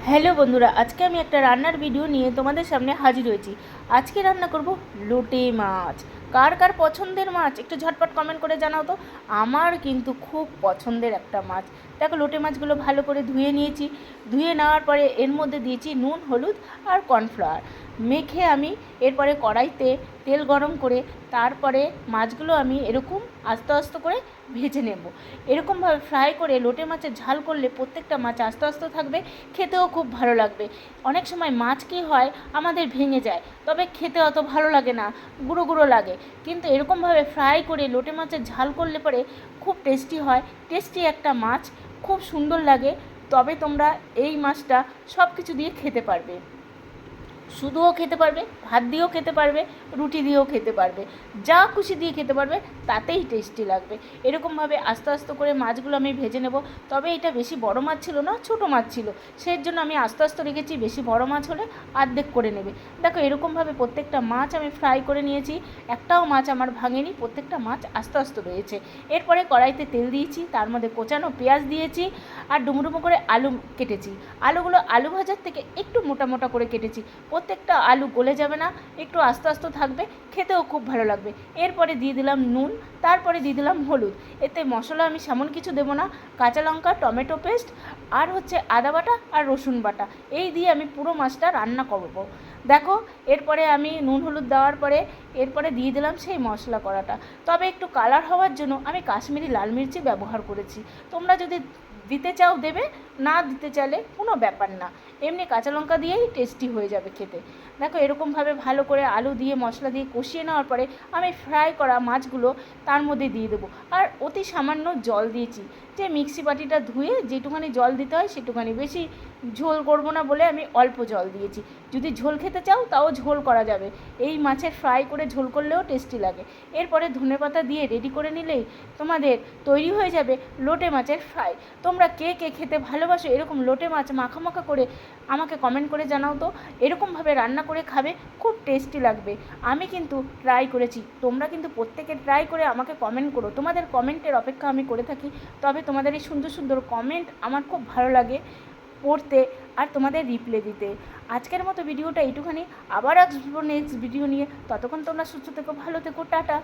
Hello বন্ধুরা, আজকে আমি একটা রান্নার ভিডিও নিয়ে তোমাদের সামনে হাজির হয়েছি। আজকে রান্না করব লোটে মাছ। কার কার পছন্দের মাছ একটু ঝটপট কমেন্ট করে জানাও তো। আমার কিন্তু খুব পছন্দের একটা মাছ। দেখো, লোটে মাছগুলো ভালো করে ধুয়ে নিয়েছি। ধুয়ে নেওয়ার পরে এর মধ্যে দিয়েছি নুন, হলুদ আর কর্নফ্লাওয়ার মেখে আমি এরপরে কড়াইতে তেল গরম করে তারপরে মাছগুলো আমি এরকম আস্তে আস্তে করে ভেজে নেব। এরকমভাবে ফ্রাই করে লোটে মাছের ঝাল করলে প্রত্যেকটা মাছ আস্তে আস্তে থাকবে, খেতেও খুব ভালো লাগবে। অনেক সময় মাছ কী হয়, আমাদের ভেঙে যায়, তবে খেতে অত ভালো লাগে না, গুঁড়ো গুঁড়ো লাগে। কিন্তু এরকমভাবে ফ্রাই করে লোটে মাছের ঝাল করলে পরে খুব টেস্টি হয়। টেস্টি একটা মাছ, খুব সুন্দর লাগে। তবে তোমরা এই মাছটা সব কিছু দিয়ে খেতে পারবে। শুধুও খেতে পারবে, ভাত দিয়েও খেতে পারবে, রুটি দিয়েও খেতে পারবে, যা খুশি দিয়ে খেতে পারবে, তাতেই টেস্টি লাগবে। এরকমভাবে আস্তে আস্তে করে মাছগুলো আমি ভেজে নেব। তবে এটা বেশি বড় মাছ ছিল না, ছোটো মাছ ছিল, সেই জন্য আমি আস্তে আস্তে রেখেছি। বেশি বড় মাছ হলে অর্ধেক করে নেবে। দেখো, এরকমভাবে প্রত্যেকটা মাছ আমি ফ্রাই করে নিয়েছি। একটাও মাছ আমার ভাঙেনি, প্রত্যেকটা মাছ আস্তে আস্তে রয়েছে। এরপরে কড়াইতে তেল দিয়েছি, তার মধ্যে কোচানো পেঁয়াজ দিয়েছি আর ডুমো করে আলু কেটেছি। আলুগুলো আলু ভাজার থেকে একটু মোটা মোটা করে কেটেছি। প্রত্যেকটা আলু গলে যাবে না, একটু আস্তে আস্তে থাকবে, খেতেও খুব ভালো লাগবে। এরপরে দিয়ে দিলাম নুন, তারপরে দিয়ে দিলাম হলুদ। এতে মশলা আমি সেমন কিছু দেবো না। কাঁচা লঙ্কা, টমেটো পেস্ট আর আদা বাটা আর রসুন বাটা, এই দিয়ে আমি পুরো মাছটা রান্না করব। দেখো, এরপরে আমি নুন হলুদ দেওয়ার পরে এরপরে দিয়ে দিলাম সেই মশলা করাটা। তবে একটু কালার হওয়ার জন্য আমি কাশ্মীরি লাল মির্চি ব্যবহার করেছি। তোমরা যদি দিতে চাও দেবে, না দিতে চাইলে কোনো ব্যাপার না, এমনি কাঁচা লঙ্কা দিয়েই টেস্টি হয়ে যাবে খেতে। দেখো, এরকমভাবে ভালো করে আলু দিয়ে মশলা দিয়ে কষিয়ে নেওয়ার পরে আমি ফ্রাই করা মাছগুলো তার মধ্যে দিয়ে দেবো। আর অতি সামান্য জল দিয়েছি, যে মিক্সি বাটিটা ধুয়ে যেটুখানি জল দিতে হয় সেটুখানি, বেশি ঝোল করবো না বলে আমি অল্প জল দিয়েছি। যদি ঝোল খেতে চাও তাও ঝোল করা যাবে, এই মাছের ফ্রাই করে ঝোল করলেও টেস্টি লাগে। এরপরে ধনেপাতা দিয়ে রেডি করে নিলেই তোমাদের তৈরি হয়ে যাবে লোটে মাছের ফ্রাই। তোমরা কে কে খেতে ভালোবাসো এরকম লোটে মাছ মাখা মাখা করে, আমাকে কমেন্ট করে জানাও তো। এরকমভাবে রান্না করে খাবে, খুব টেস্টি লাগবে। আমি কিন্তু ট্রাই করেছি, তোমরা কিন্তু প্রত্যেকে ট্রাই করে আমাকে কমেন্ট করো। তোমাদের কমেন্টের অপেক্ষা আমি করে থাকি। তবে তোমাদের এই সুন্দর সুন্দর কমেন্ট আমার খুব ভালো লাগে পড়তে আর তোমাদের রিপ্লাই দিতে। আজকের মতো ভিডিওটা এইটুখানি, আবার আসবো নেক্সট ভিডিও নিয়ে। ততক্ষণ তোমরা সুস্থ থেকো, ভালো থেকো, টাটা।